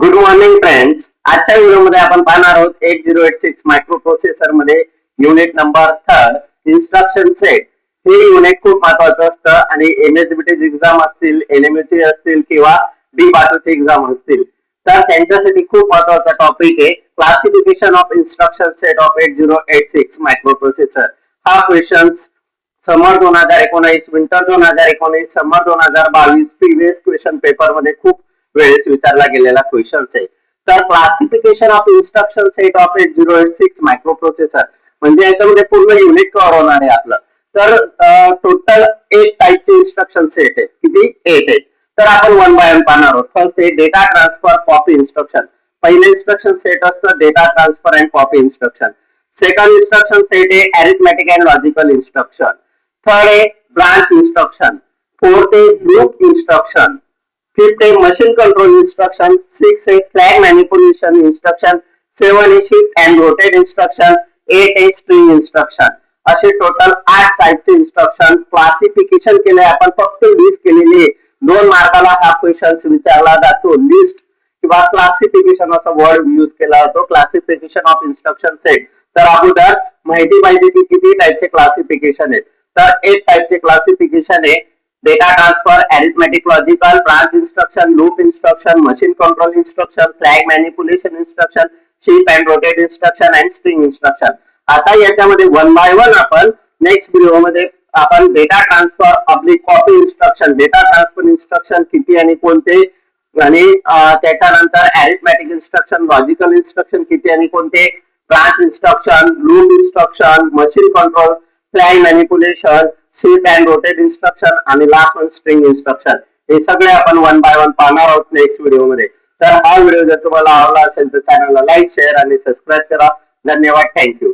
Good morning friends. आजच्या व्हिडिओमध्ये आपण पाहणार आहोत 8086 मायक्रो प्रोसेसर मध्ये युनिट नंबर 3 इन्स्ट्रक्शन सेट. हे युनिट खूप महत्वाचं असतं आणि एमएसबीटी एक्झाम असतील, एनएमयूची असतील किंवा डी बाटूची एक्झाम असतील तर त्यांच्यासाठी खूप महत्वाचा टॉपिक आहे. Classification of instruction set of 8086 micro processor. हा क्वेश्चन्स समर 2019, विंटर 2019, समर 2022 प्रीवियस क्वेश्चन पेपर मध्ये खूप वेळेस विचारला गेलेला क्वेश्चन्स आहे. तर classification of instruction set of 8086 micro processor म्हणजे याच्यामध्ये पूर्ण युनिट कव्हर होणार आहे आपलं. तर टोटल 8 टाइपचे इन्स्ट्रक्शन सेट आहे. किती? 8 आहेत. तर आपण वन बाय वन पाहणार आहोत. फर्स्ट आहे डेटा ट्रान्सफर कॉपी इन्स्ट्रक्शन. पहिले इन्स्ट्रक्शन सेट असतं data transfer and copy instruction. Second instruction set आहे arithmetic and logical instruction. Third आहे ब्रांच इन्स्ट्रक्शन. फोर्थ आहे लूप इन्स्ट्रक्शन. फिफ्थ है मशीन कंट्रोल इंस्ट्रक्शन. 6 है फ्लैग मैनिपुलेशन इंस्ट्रक्शन. 7 है shift end rotate instruction. 8 है string instruction. असे total 8 टाइपचे instruction classification केले. आपण फक्त लिस्ट केलेली आहे. 2 मार्काला हा क्वेश्चन विचारला जातो. लिस्ट किंवा क्लासिफिकेशन असा वर्ड यूज केला जातो. Classification of instruction set. तर अगोदर माहिती पाहिजे की किती टाइपचे क्लासिफिकेशन आहेत. तर 8 टाइपचे क्लासिफिकेशन आहे. Data transfer, arithmetic logical, branch instruction, loop instruction, machine control instruction, flag manipulation instruction, shift and rotate instruction and string instruction. आता याच्यामध्ये वन बाय वन आपण नेक्स्ट व्हिडिओ मध्ये आपण data transfer oblique copy instruction, data transfer instruction किती आणि कोणते, आणि त्याच्यानंतर अरिथमेटिक इंस्ट्रक्शन, लॉजिकल इंस्ट्रक्शन किती आणि कोणते, branch instruction, loop instruction, machine control, flag manipulation, shift and rotate instruction आणि लास्ट वन स्ट्रिंग इंस्ट्रक्शन. हे सगळे आपण वन बाय वन पाहणार आहोत नेक्स्ट व्हिडिओ मध्ये. तर हा व्हिडिओ जर तुम्हाला आवडला असेल तर चॅनलला लाईक, शेअर आणि सबस्क्राईब करा. धन्यवाद. थँक्यू.